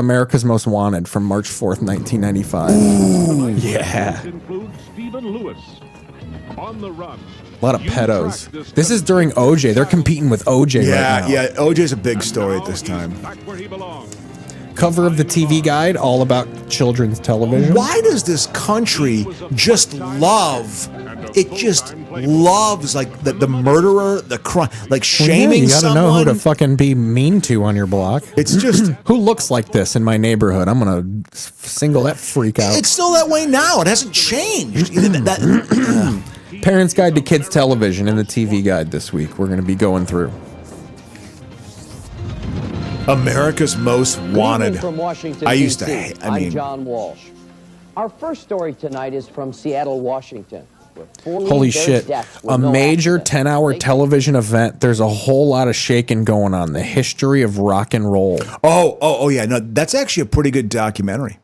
America's Most Wanted from March 4th, 1995. Ooh, yeah. Includes Stephen Lewis. On the run. A lot of pedos. This is during OJ. They're competing with OJ right now. Yeah, OJ's a big story at this time. Back where he belongs. Cover of the TV Guide, all about children's television. Why does this country just love? It just loves like the murderer, the crime, like shaming you gotta someone. know who to fucking be mean to on your block. It's just who looks like this in my neighborhood. I'm gonna single that freak out. It's still that way now. It hasn't changed. Parents' Guide to Kids Television and the TV Guide this week. We're gonna be going through. America's Most Wanted. From Washington, I used to DC. hate. I'm John Walsh. Our first story tonight is from Seattle, Washington. Holy shit. A major 10-hour television event. There's a whole lot of shaking going on. The history of rock and roll. Oh yeah. No, that's actually a pretty good documentary.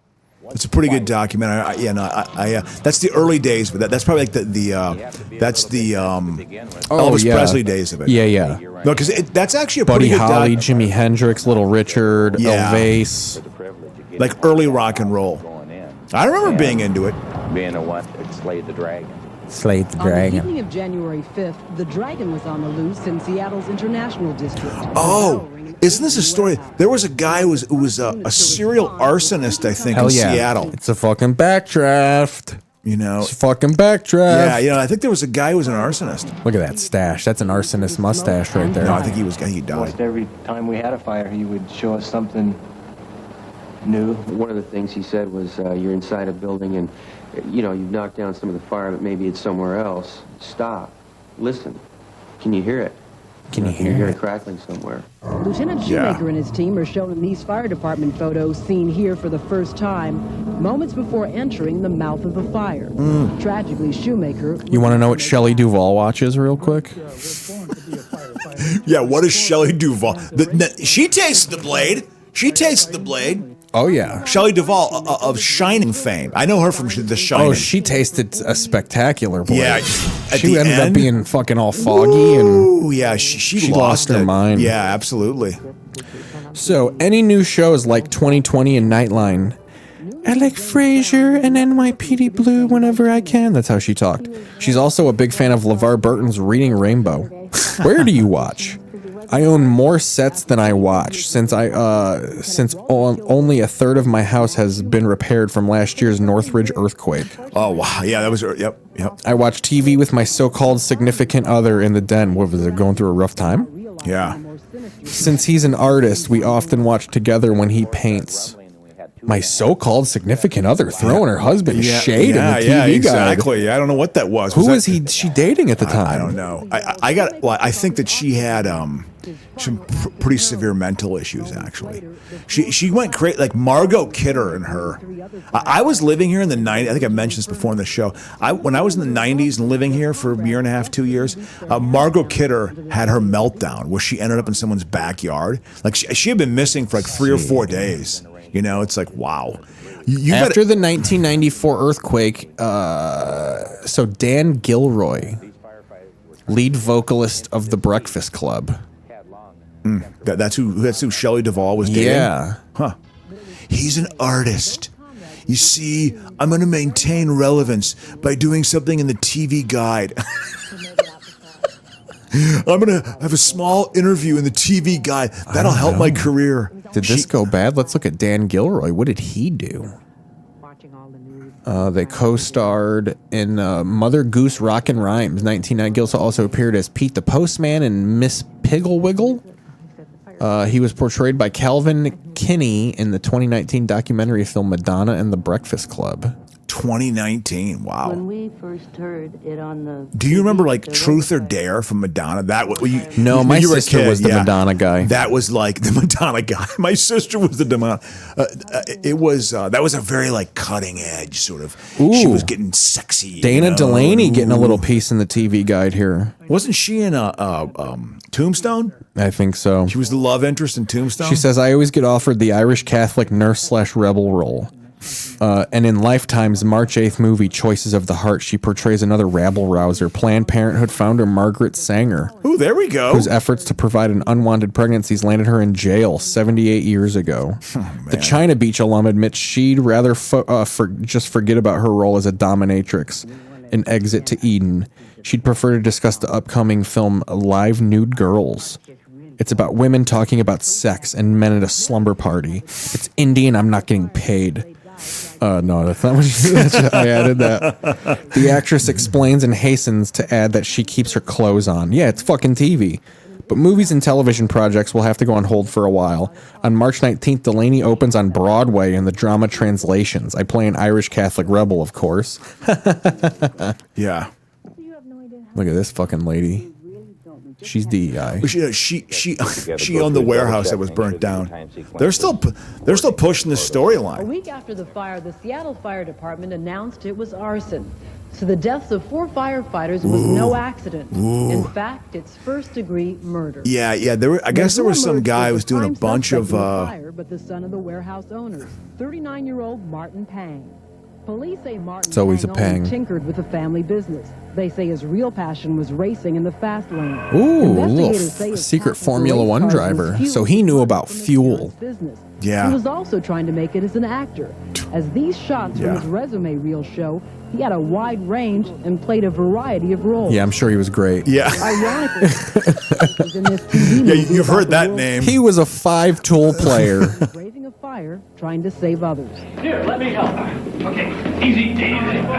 It's a pretty good documentary. That's the early days, but that's probably like that's the Elvis Presley days of it. Yeah. No, because that's actually a Buddy pretty good Holly, Jimi Hendrix, Little Richard, Elvis. Like early rock and roll. I remember being into it. Being a what? Slayed the Dragon. Slayed the On the Dragon. evening of January 5th, the Dragon was on the loose in Seattle's International District. Oh, isn't this a story? There was a guy who was a serial arsonist, I think, in Seattle. It's a fucking backdraft. You know, it's a fucking backdraft. Yeah, I think there was a guy who was an arsonist. Look at that stash. That's an arsonist mustache right there. No, I think he died. Almost every time we had a fire, he would show us something new. One of the things he said was, you're inside a building and, you've knocked down some of the fire, but maybe it's somewhere else. Stop. Listen. Can you hear it? Can you hear hear it? it crackling somewhere? Lieutenant Shoemaker and his team are shown in these fire department photos seen here for the first time, moments before entering the mouth of the fire. Tragically, Shoemaker... You want to know what Shelley Duvall watches real quick? Yeah, what is Shelley Duvall? She tasted the blade. She tasted the blade. Oh, yeah. Shelley Duvall of Shining fame. I know her from The Shining. Oh, she tasted a spectacular blade. Yeah. She ended up being fucking all foggy. Ooh, yeah, she lost her mind. Yeah, absolutely. So, any new shows like 2020 and Nightline? I like Frasier and NYPD Blue whenever I can. That's how she talked. She's also a big fan of LeVar Burton's Reading Rainbow. Where do you watch? I own more sets than I watch since only a third of my house has been repaired from last year's Northridge earthquake. Oh wow, yeah, that was yep. I watch TV with my so-called significant other in the den. What was it, going through a rough time? Yeah. Since he's an artist, we often watch together when he paints. My so-called significant other throwing her husband shade in the TV guide. Exactly. I don't know what that was. Who was she dating at the time? I don't know. I think that she had some pretty severe mental issues. Actually, she went crazy. Like Margot Kidder and her. I was living here in the 90s. I think I mentioned this before in the show. When I was in the 90s and living here for a year and a half, 2 years, Margot Kidder had her meltdown where she ended up in someone's backyard. Like she had been missing for like 3 or 4 days. It's like, wow. After the 1994 earthquake, so Dan Gilroy, lead vocalist of The Breakfast Club. That's who Shelley Duvall was dating? Yeah. Huh. He's an artist. You see, I'm going to maintain relevance by doing something in the TV Guide. I'm going to have a small interview in the TV Guide. That'll help my career. Did this go bad? Let's look at Dan Gilroy. What did he do? They co-starred in Mother Goose Rockin' Rhymes. 1990. Gilroy also appeared as Pete the Postman and Miss Pigglewiggle. He was portrayed by Calvin Kinney in the 2019 documentary film Madonna and the Breakfast Club. 2019. Wow. When we first heard it on the... Do you remember like Truth or Dare from Madonna? No, my sister was the Madonna guy. That was like the Madonna guy. My sister was the Madonna. That was a very like cutting edge sort of. Ooh. She was getting sexy. Dana Delaney getting a little piece in the TV Guide here. Wasn't she in Tombstone? I think so. She was the love interest in Tombstone. She says, I always get offered the Irish Catholic nurse/rebel role. And in Lifetime's March 8th movie, Choices of the Heart, she portrays another rabble-rouser, Planned Parenthood founder Margaret Sanger, Ooh, there we go. whose efforts to provide an unwanted pregnancies landed her in jail 78 years ago. The China Beach alum admits she'd rather just forget about her role as a dominatrix in Exit to Eden. She'd prefer to discuss the upcoming film Live Nude Girls. It's about women talking about sex and men at a slumber party. It's indie and I'm not getting paid. No, that's not what I added that. The actress explains and hastens to add that she keeps her clothes on. Yeah, it's fucking TV. But movies and television projects will have to go on hold for a while. On March 19th, Delaney opens on Broadway in the drama Translations. I play an Irish Catholic rebel, of course. Yeah. Look at this fucking lady. She's DEI. She owned the warehouse that was burnt down. They're still pushing the A storyline. week after the fire, the Seattle Fire Department announced it was arson. So the deaths of 4 firefighters was no accident. In fact, it's first-degree murder. Yeah. I guess there was some guy who was doing a bunch of. Fire, but the son of the warehouse owners, 39-year-old Martin Pang. Police say Martin It's always a only Pang. tinkered with the family business. They say his real passion was racing in the fast lane. Ooh, Investigators say his secret passion for Formula race One cars was driver. fueled So he knew about from his fuel. parents' business. Yeah. He was also trying to make it as an actor. As these shots Yeah. from his resume reel show, he had a wide range and played a variety of roles. Yeah, I'm sure he was great. Yeah. Ironically, he was in this TV movie You've about heard the that world's name. He was a 5-tool player. raising a fire, trying to save others. Here, let me help. Okay, easy, easy.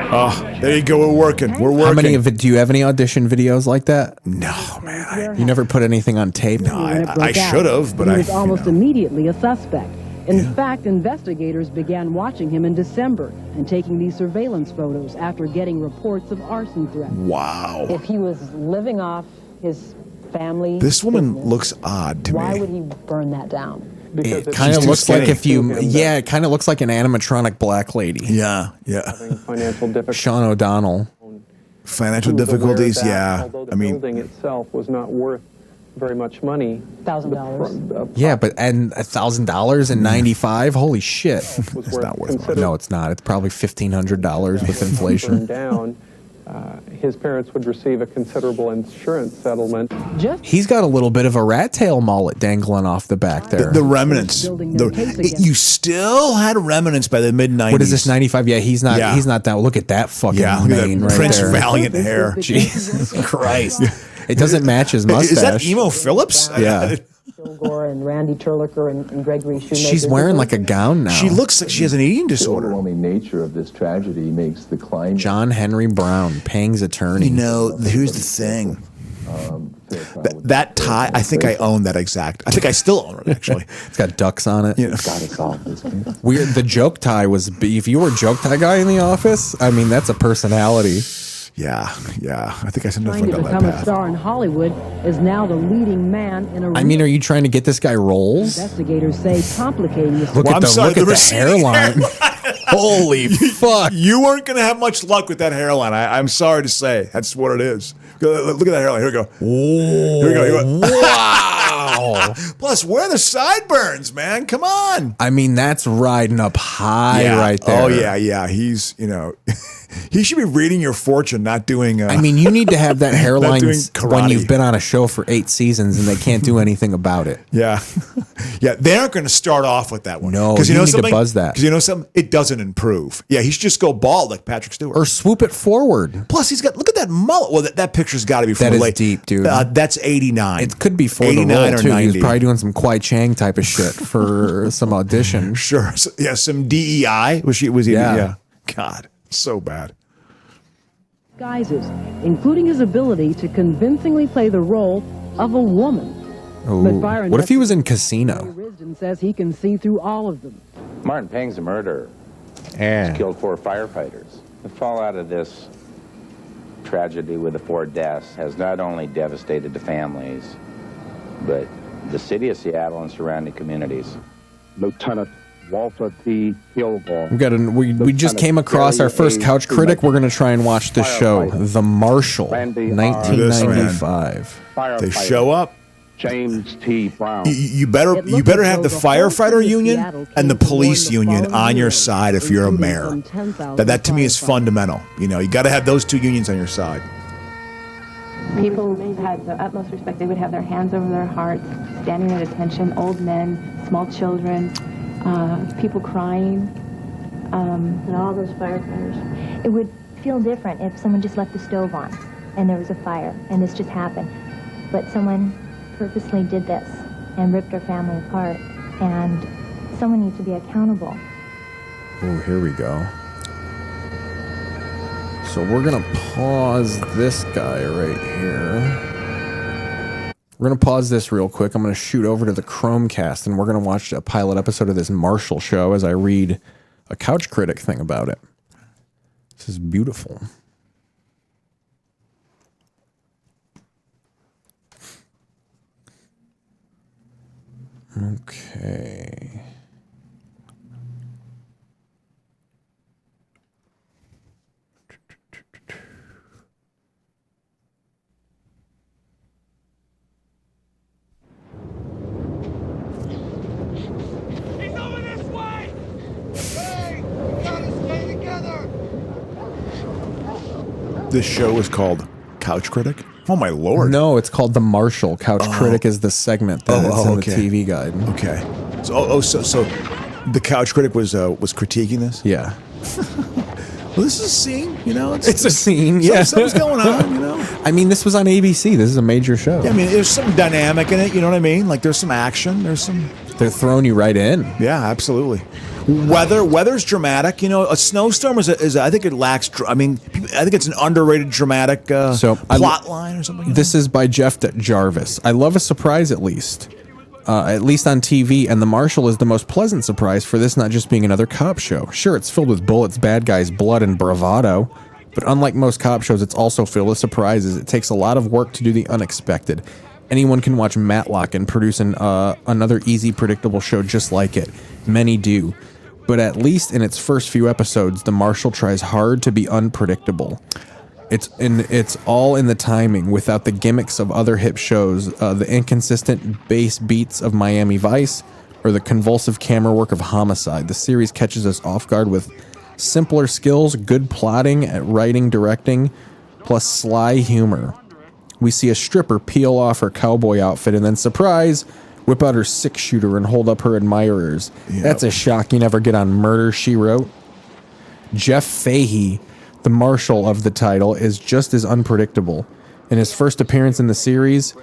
Oh, there you go. We're working. We're working. How many of it? Do you have any audition videos like that? No, man. You never put anything on tape? No, When it I broke out, should have, but he I. was almost immediately a suspect. In fact, investigators began watching him in December and taking these surveillance photos after getting reports of arson threats. Wow. If he was living off his family, This woman business, looks odd to why me. would he burn that down? It kind of too looks like skinny. if you, yeah, it kind of looks like an animatronic black lady. Yeah. Financial difficulties. Sean O'Donnell. Financial difficulties. Yeah. Although the I mean, building itself was not worth very much money. $1,000. Yeah, but and $1,000 in '95. Holy shit! Was It's not worth No, it's not. It's probably $1,500 with burned inflation. down. His parents would receive a considerable insurance settlement. Just He's got a little bit of a rat tail mullet dangling off the back there. the remnants. Building their case against- You still had remnants by the mid 90s. What is this? 95? Yeah, he's not. Yeah. He's not that. Look at that fucking Yeah, look at mane that right Prince there. Valiant hair. Jesus Christ! It doesn't match his mustache. Is that Emo Phillips? Yeah. Kilgore and Randy Terlicker and Gregory Shoemaker. She's wearing like a gown now. She looks like she has an eating disorder. overwhelming nature of this tragedy makes the climate. John Henry Brown, Pang's attorney. You know, here's the thing. That tie, I think I own that exact. I think I still own it, actually. It's got ducks on it. You know. Gotta solve this case. Weird. The joke tie was. If you were a joke tie guy in the office, I mean, that's a personality. Yeah. I think I should trying to down that become a path. star in Hollywood, is now the leading man in a I mean, are you trying to get this guy roles? investigators say complicating this. Look Well, at I'm the sorry, look at the the receding hairline. Holy fuck! You weren't going to have much luck with that hairline. I'm sorry to say. That's what it is. Look at that hairline. Here we go. Here we go. Here we go. Wow. Plus, where are the sideburns, man? Come on. I mean, that's riding up high right there. Oh, yeah. He's, he should be reading your fortune, not doing. I mean, you need to have that hairline doing when karate. you've been on a show for 8 seasons and they can't do anything about it. Yeah. They aren't going to start off with that one. No, 'Cause you need to something? buzz that. Because you know something? It doesn't improve. Yeah, he should just go bald like Patrick Stewart. Or swoop it forward. Plus, look at that mullet. Well, that picture's got to be from That the is late. deep, dude. That's 89. It could be for the 89 role, or too. 90. He was probably doing some Kwai Chang type of shit for some audition. Sure. Yeah, some DEI. Was he? Yeah. God, so bad. Disguises, including his ability to convincingly play the role of a woman. Ooh. fire What if he was in investigator Casino? Risden says he can see through all of them. Martin Pang's a murderer. Yeah. He's killed 4 firefighters. The fallout of this tragedy with the 4 deaths has not only devastated the families, but the city of Seattle and surrounding communities. Lieutenant Walter T. Kilgore. We just came across our first couch critic. We're going to try and watch this show, The Marshal, 1995. They show up. James T. Brown. You better have the firefighter union and the police union on your side if you're a mayor. That to me is fundamental. You got to have those two unions on your side. People had the utmost respect. They would have their hands over their hearts, standing at attention, old men, small children, people crying. And all those firefighters. It would feel different if someone just left the stove on and there was a fire and this just happened. But someone purposely did this and ripped our family apart, and someone needs to be accountable. Oh, here we go. So we're gonna pause this guy right here. We're gonna pause this real quick. I'm gonna shoot over to the Chromecast and we're gonna watch a pilot episode of this Marshall show as I read a Couch Critic thing about it. This is beautiful. Okay. He's over this way! Hey, we gotta stay together! This show is called Couch Critic? Oh, my Lord. No, it's called The Marshall. Couch Critic is the segment that's in the TV guide. Okay. So the Couch Critic was critiquing this? Yeah. Well, this is a scene, It's a scene, yeah. Something's going on, I mean, this was on ABC. This is a major show. Yeah, I mean, there's some dynamic in it, you know what I mean? Like, there's some action, They're throwing you right in. Yeah, absolutely. Weather's dramatic. A snowstorm is I think it lacks. I think it's an underrated dramatic plot line or something. This is by Jeff Jarvis. I love a surprise, at least on TV, and The Marshal is the most pleasant surprise for this not just being another cop show. Sure, it's filled with bullets, bad guys, blood, and bravado, but unlike most cop shows, it's also filled with surprises. It takes a lot of work to do the unexpected. Anyone can watch Matlock and produce another easy, predictable show just like it. Many do. But at least in its first few episodes, The Marshal tries hard to be unpredictable. It's all in the timing, without the gimmicks of other hip shows, the inconsistent bass beats of Miami Vice, or the convulsive camera work of Homicide. The series catches us off guard with simpler skills, good plotting at writing, directing, plus sly humor. We see a stripper peel off her cowboy outfit and then, surprise, whip out her six-shooter and hold up her admirers. Yep. That's a shock you never get on Murder, She Wrote. Jeff Fahey, the Marshal of the title, is just as unpredictable. In his first appearance in the series,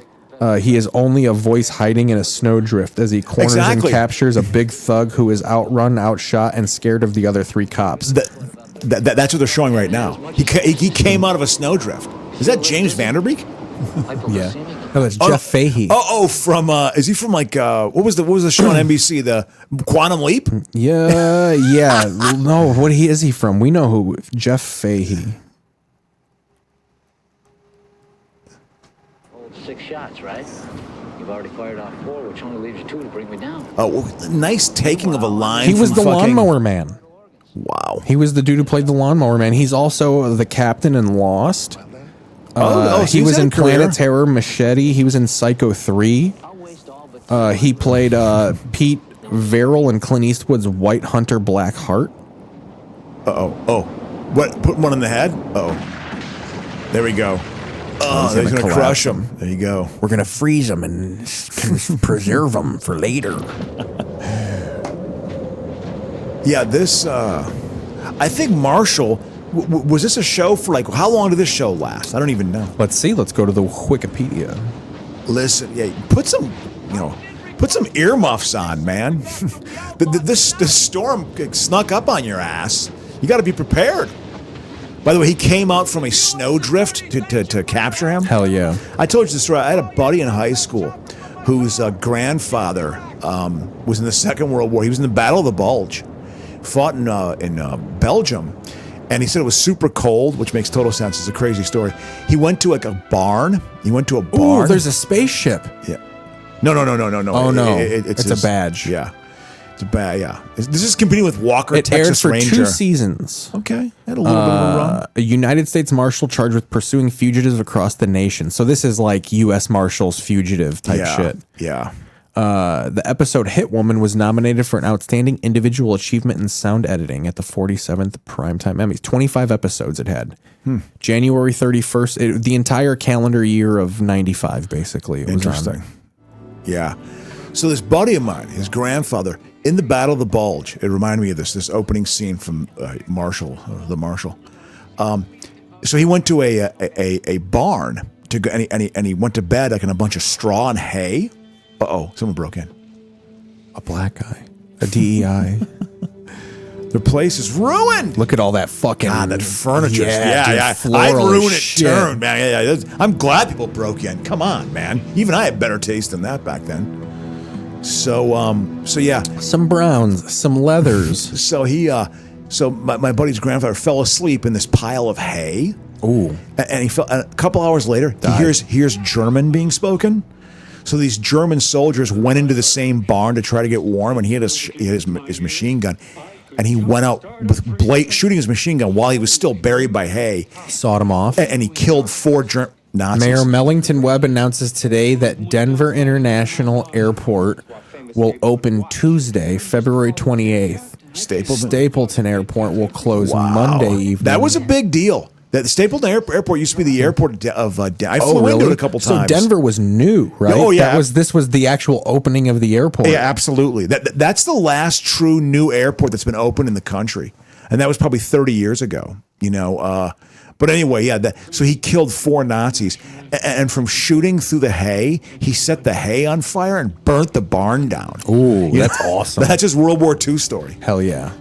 he is only a voice hiding in a snowdrift as he corners and captures a big thug who is outrun, outshot, and scared of the other three cops. That's what they're showing right now. He came out of a snowdrift. Is that James Vanderbeek? Yeah. No, it's Jeff Fahey. From is he from like what was the show on NBC? The Quantum Leap? Yeah. No, what is he from? We know who. Jeff Fahey. 6 shots, right? You've already fired off 4, which only leaves you 2 to bring me down. Oh, nice taking of a line. He was the Lawnmower Man. Wow. He was the dude who played the Lawnmower Man. He's also the captain in Lost. So he was in Planet Terror, Machete. He was in Psycho 3. He played Pete Verrill in Clint Eastwood's White Hunter Black Heart. What? Put one in the head? There we go. He's going to crush him. There you go. We're going to freeze him and preserve him for later. Yeah, this, I think Marshall, was this a show for like, how long did this show last? I don't even know. Let's see. Let's go to the Wikipedia. Listen, put some earmuffs on, man. This storm snuck up on your ass. You got to be prepared. By the way, he came out from a snowdrift to capture him. Hell yeah. I told you the story. I had a buddy in high school whose grandfather was in the Second World War. He was in the Battle of the Bulge, fought in Belgium. And he said it was super cold, which makes total sense. It's a crazy story. He went to like a barn. Ooh, there's a spaceship. Yeah. No. Oh, no. It's a badge. Yeah. It's a bad, yeah. This is competing with Walker, It aired Texas for Ranger. 2 seasons. Okay, had a little bit of a run. A United States Marshal charged with pursuing fugitives across the nation. So this is like U.S. Marshals fugitive type shit. Yeah. The episode Hit Woman was nominated for an outstanding individual achievement in sound editing at the 47th Primetime Emmys. 25 episodes it had. January 31st, the entire calendar year of 95, basically. It was Interesting. on. Yeah. So this buddy of mine, his grandfather, in the Battle of the Bulge, it reminded me of this opening scene from Marshall, the Marshal. So he went to a barn to go, and he went to bed like in a bunch of straw and hay. Uh-oh, someone broke in. A black guy. A DEI. The place is ruined. Look at all that fucking... God, that furniture. Yeah, dude, I'd floral ruin as it shit. turned, man. Yeah. I'm glad people broke in. Come on, man. Even I had better taste than that back then. So yeah. Some browns, some leathers. So my buddy's grandfather fell asleep in this pile of hay. Ooh. And he fell. A couple hours later, he hears German being spoken. So these German soldiers went into the same barn to try to get warm, and he had his machine gun, and he went out with shooting his machine gun while he was still buried by hay. Sawed him off. And he killed 4 Nazis. Mayor Mellington Webb announces today that Denver International Airport will open Tuesday, February 28th. Stapleton Airport will close Monday evening. That was a big deal. The Stapleton Airport used to be the airport of I flew into it a couple times. So Denver was new, right? Oh yeah. This was the actual opening of the airport. Yeah, absolutely. That's the last true new airport that's been opened in the country, and that was probably 30 years ago. But anyway, yeah. So he killed 4 Nazis, and from shooting through the hay, he set the hay on fire and burnt the barn down. Ooh, that's awesome. That's just World War II story. Hell yeah.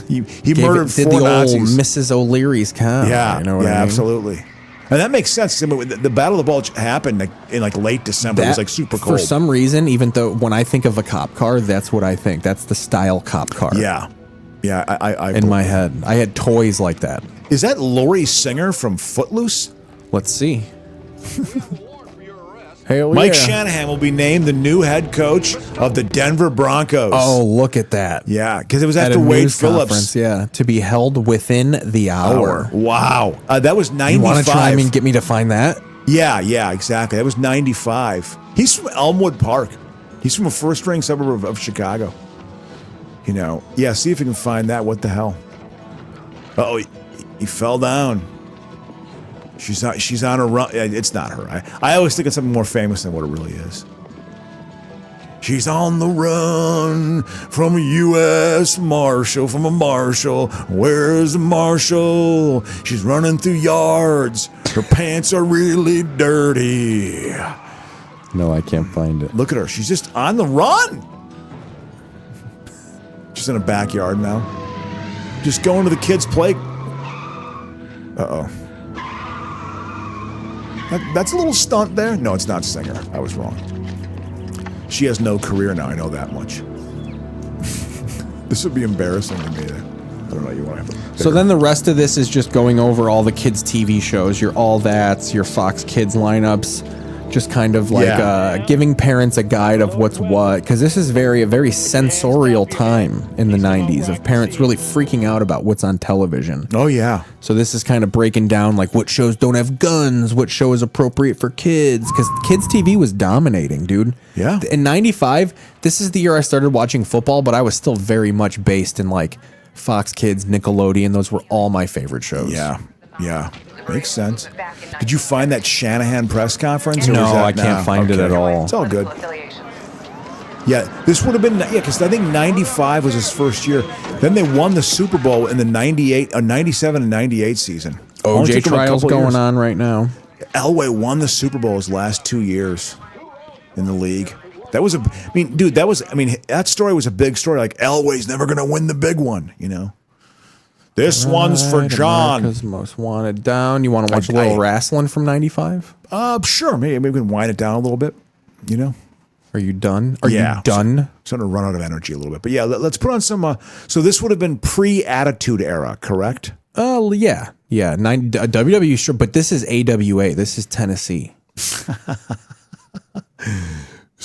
He murdered 4 the Nazis. old Mrs. O'Leary's cow. Yeah, you know what I mean? Absolutely. And that makes sense. I mean, the Battle of the Bulge happened in late December. It was super cold. For some reason, even though when I think of a cop car, that's what I think. That's the style cop car. Yeah. Yeah, I in my head. I had toys like that. Is that Laurie Singer from Footloose? Let's see. Hell Mike yeah. Shanahan will be named the new head coach of the Denver Broncos. Oh, look at that. Yeah, because it was At after a Wade news Phillips. conference, yeah, to be held within the hour. Wow. That was 95. You want to try and get me to find that? Yeah, exactly. That was 95. He's from Elmwood Park. He's from a first-ring suburb of Chicago. Yeah, see if you can find that. What the hell? Uh-oh, he fell down. She's on a run. It's not her. I always think it's something more famous than what it really is. She's on the run from a U.S. Marshal, from a Marshal. Where's the Marshal? She's running through yards. Her pants are really dirty. No, I can't find it. Look at her. She's just on the run. She's in a backyard now. Just going to the kids' play. Uh-oh. That's a little stunt there. No, it's not Singer. I was wrong. She has no career now. I know that much. This would be embarrassing to me. I don't know. You want to have So then the rest of this is just going over all the kids' TV shows, your All That's, your Fox Kids lineups, just kind of like giving parents a guide of what's what, because this is a very sensorial time in the 90s of parents really freaking out about what's on television. Oh, yeah. So this is kind of breaking down like what shows don't have guns, what show is appropriate for kids, because kids' TV was dominating, dude. Yeah. In 95, this is the year I started watching football, but I was still very much based in like Fox Kids, Nickelodeon. Those were all my favorite shows. Yeah. Makes sense. Did you find that Shanahan press conference? Or No, was that, I can't find it at all. It's all good. Yeah, this would have been, because I think 95 was his first year. Then they won the Super Bowl in the 97 and 98 season. Only OJ took them a trials couple going years. on right now. Elway won the Super Bowl his last 2 years in the league. That was that story was a big story. Like, Elway's never going to win the big one, This one's for John. America's Most Wanted down. You want to watch a little wrestling from 95? Sure. Maybe we can wind it down a little bit, Are you done? Are you done? Starting to run out of energy a little bit. But yeah, let's put on some. So this would have been pre-Attitude Era, correct? Yeah. WWE, sure. But this is AWA. This is Tennessee.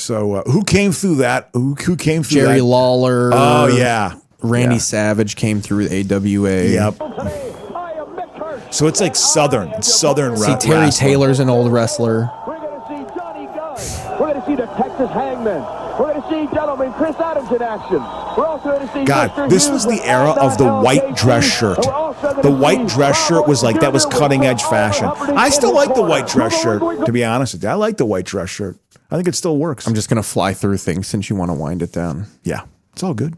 So who came through that? Who came through Jerry that? Lawler. Oh, yeah. Randy Yeah. Savage came through AWA. Yep. So it's like Southern. It's Southern See, Terry wrestling. Taylor's an old wrestler. We're going to see Johnny Gunn. We're going to see the Texas Hangman. We're going to see, gentlemen, Chris Adams in action. We're also going to see God, Mr. this Hughes was the with era of the white LKT. dress shirt. And we're also gonna The white see dress shirt was like, that was Jr. with cutting edge All fashion. Hubbard I still in like the corner. white dress shirt, Wiggle, to be honest with you. I like the white dress shirt. I think it still works. I'm just going to fly through things since you want to wind it down. Yeah, it's all good.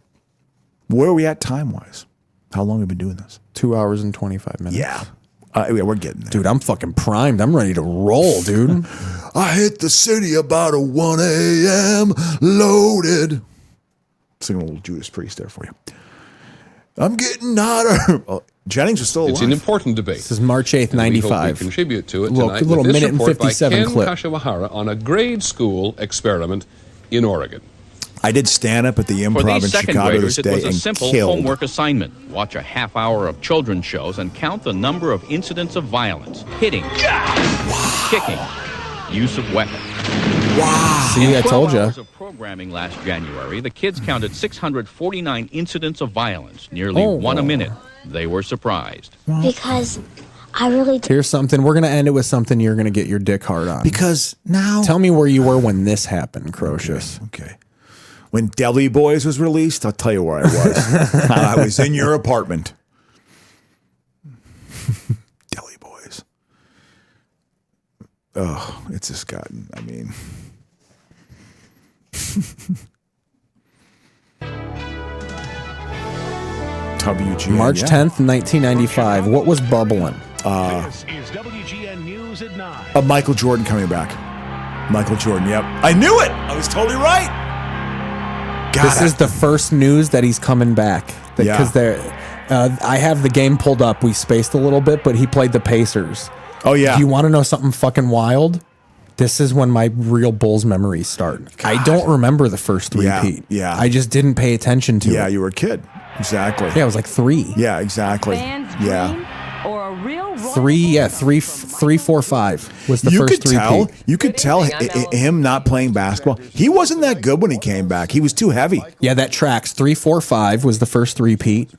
Where are we at time-wise? How long have we been doing this? 2 hours and 25 minutes. Yeah. Yeah, we're getting there. Dude, I'm fucking primed. I'm ready to roll, dude. I hit the city about a 1 a.m. loaded. Sing a little Judas Priest there for you. I'm getting hotter. Oh, Jennings was still alive. It's an important debate. This is March 8th, and we hope 95. we contribute to it Little- tonight little with this minute and report 57 by Ken clip. Kashiwahara on a grade school experiment in Oregon. I did stand up at the For Improv in these second Chicago graders, this it day was a and simple killed. homework assignment. Watch a half hour of children's shows and count the number of incidents of violence, hitting, kicking, use of weapons. Wow. See, I In 12 told you. hours of programming last January, the kids counted 649 incidents of violence, nearly one a minute. They were surprised. Because I really Here's something. We're going to end it with something you're going to get your dick hard on. Because now... Tell me where you were when this happened, Crocious. Okay. When Deli Boys was released, I'll tell you where I was. I was in your apartment. Deli Boys. Oh, it's just gotten, I mean... WGN. March 10th, 1995. What was bubbling? This is WGN News at 9. Michael Jordan coming back. Michael Jordan, yep. I knew it! I was totally right! God, This is the first news that he's coming back. Yeah. Because I have the game pulled up. We spaced a little bit, but he played the Pacers. Oh, yeah. Do you want to know something fucking wild? This is when my real Bulls memories start. I don't remember the first three-peat. Yeah. I just didn't pay attention to it. Yeah, you were a kid. Exactly. Yeah, I was like 3. Yeah, exactly. Yeah. Or a real 3, 4, 5 was the You first could tell. three-peat. You could tell him not playing basketball. He wasn't that good when he came back. He was too heavy. Yeah, that tracks. 3, 4, 5 was the first three-peat.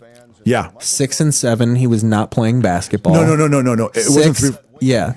Yeah. 6 and 7, he was not playing basketball. No. It wasn't 3. Yeah.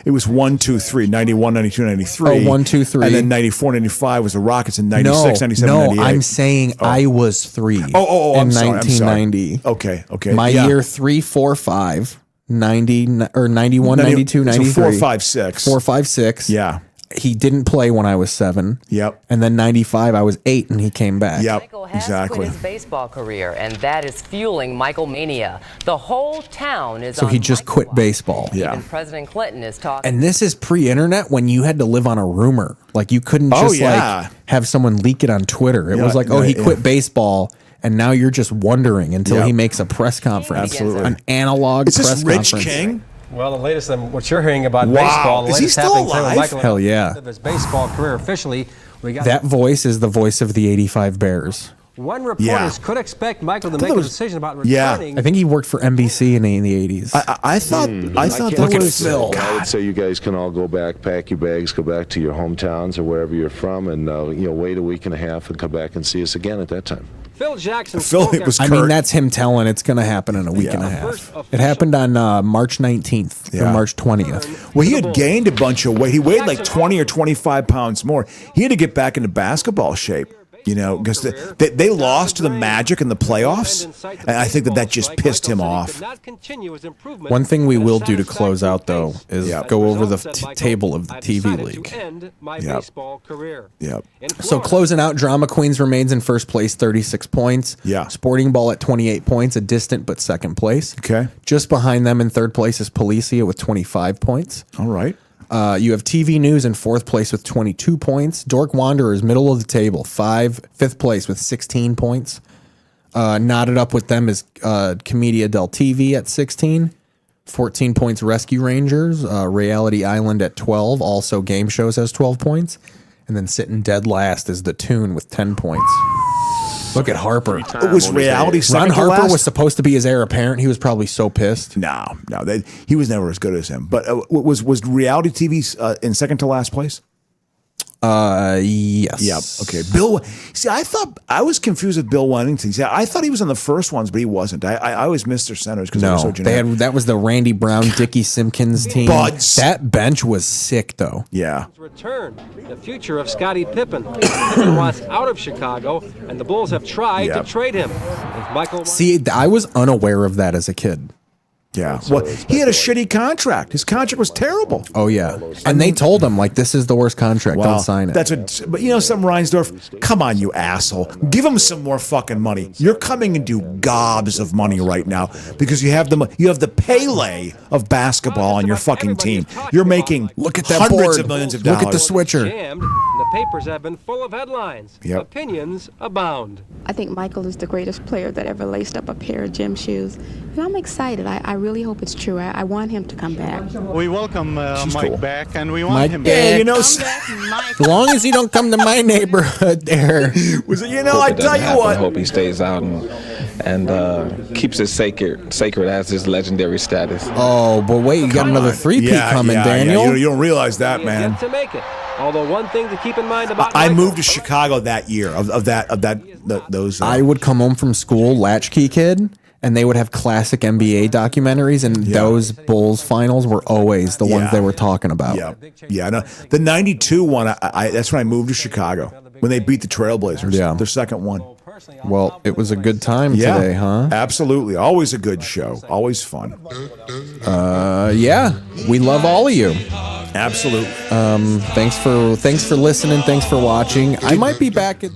It was 1, 2, 3, 91, 92, 93. Oh, 1, 2, 3. And then 94, 95 was the Rockets, and 96, 97, 98. I'm saying I was 3. I'm in sorry. I'm sorry. 1990. Okay. My yeah. year 3, 4, 5, 90 or 91, 92, 93. So 4, 5, 6. 4, 5, 6. Yeah. He didn't play when I was 7. Yep. And then 95, I was 8, and he came back. Yep. Michael has Exactly. quit his baseball career, and that is fueling Michael mania. The whole town is So on he just Michael quit watch. baseball. Even President Clinton is talking. And this is pre-internet when you had to live on a rumor. Like you couldn't Oh, just yeah. like have someone leak it on Twitter. It Yeah, was like, oh, he yeah. quit baseball, and now you're just wondering until Yep. he makes a press conference. Absolutely. An analog Is this press Rich conference. King? Well, the latest on what you're hearing about Wow. baseball, the Is he latest still happening today with alive? Michael Hell yeah. of his baseball career officially. We got That voice is the voice of the 85 Bears. one reporters could expect Michael to thought make a that was- decision about Yeah. returning. I think he worked for NBC in the 80s. I thought Look that at was Phil. I would say you guys can all go back, pack your bags, go back to your hometowns or wherever you're from, and wait a week and a half and come back and see us again at that time. Phil Jackson Phil, spoke it was I Kurt. mean, that's him telling it's going to happen in a week and a half. It happened on March 19th or Yeah. March 20th. Well, he had gained a bunch of weight. He weighed like 20 or 25 pounds more. He had to get back into basketball shape, because they lost to the Magic in the playoffs, and I think that just pissed him off. One thing we will do to close out, though, is go over the table of the TV league. Yep. So closing out, Drama Queens remains in first place, 36 points. Yeah. Sporting Ball at 28 points, a distant but second place. Okay. Just behind them in third place is Policia with 25 points. All right. You have TV News in fourth place with 22 points. Dork Wanderers, middle of the table, fifth place with 16 points. Knotted up with them is Comedia del TV at 16. 14 points Rescue Rangers. Reality Island at 12. Also Game Shows has 12 points. And then sitting dead last is The Tune with 10 points. Look at Harper. It was reality second Ron to Harper last? was supposed to be his heir apparent. He was probably so pissed. No, he was never as good as him. But was reality TV in second to last place? Yes. Yep. Okay. Bill. See, I was confused with Bill Wennington. See, I thought he was on the first ones, but he wasn't. I always missed their centers because they were so generic. that was the Randy Brown, Dickie Simpkins team. Buds. That bench was sick, though. Yeah. Return, the future of Scottie Pippen. Pippen wants out of Chicago, and the Bulls have tried to trade him. If Michael See, I was unaware of that as a kid. Yeah. Well, he had a shitty contract. His contract was terrible. Oh yeah, and they told him like, "This is the worst contract. Well, Don't sign it." That's what. But you know, some Reinsdorf. Come on, you asshole. Give him some more fucking money. You're coming into gobs of money right now because you have the Pele of basketball on your fucking team. You're making look at that hundreds board. of millions of dollars. Look at the switcher. jammed, the papers have been full of headlines. Yep. Opinions abound. I think Michael is the greatest player that ever laced up a pair of gym shoes. And I'm excited. I really hope it's true. I want him to come back. We welcome Mike cool. back, and we want Mike him back. Yeah, you know. As long as he don't come to my neighborhood, there. You know, I tell you what. I hope he stays out and keeps it sacred as his legendary status. Oh, but wait, you got another three-peat coming, Daniel. Yeah. You don't realize that, He man. has yet to make it. Although one thing to keep in mind about I Michael, moved to Chicago that year. Those. I would come home from school, latchkey kid, and they would have classic NBA documentaries, and those Bulls finals were always the ones they were talking about. Yeah. No, the '92 one. That's when I moved to Chicago when they beat the Trailblazers. Yeah. Their second one. Well, it was a good time today, huh? Absolutely. Always a good show. Always fun. Yeah. We love all of you. Absolutely. Thanks for listening. Thanks for watching. I might be back at